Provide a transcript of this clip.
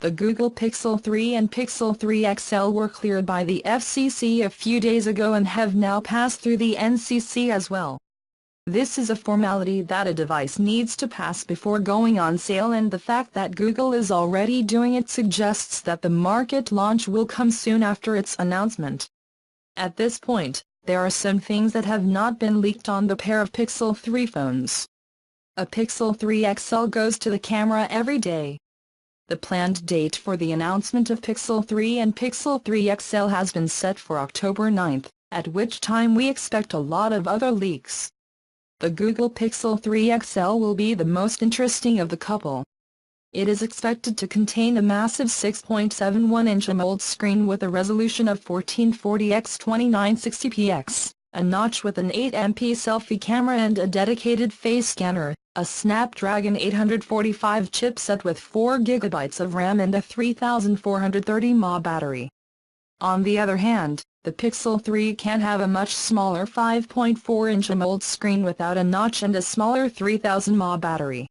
The Google Pixel 3 and Pixel 3 XL were cleared by the FCC a few days ago and have now passed through the NCC as well. This is a formality that a device needs to pass before going on sale, and the fact that Google is already doing it suggests that the market launch will come soon after its announcement. At this point, there are some things that have not been leaked on the pair of Pixel 3 phones. A Pixel 3 XL goes to the camera every day. The planned date for the announcement of Pixel 3 and Pixel 3 XL has been set for October 9, at which time we expect a lot of other leaks. The Google Pixel 3 XL will be the most interesting of the couple. It is expected to contain a massive 6.71-inch AMOLED screen with a resolution of 1440x2960px, a notch with an 8MP selfie camera and a dedicated face scanner, a Snapdragon 845 chipset with 4 GB of RAM and a 3430 mAh battery. On the other hand, the Pixel 3 can have a much smaller 5.4-inch AMOLED screen without a notch and a smaller 3000 mAh battery.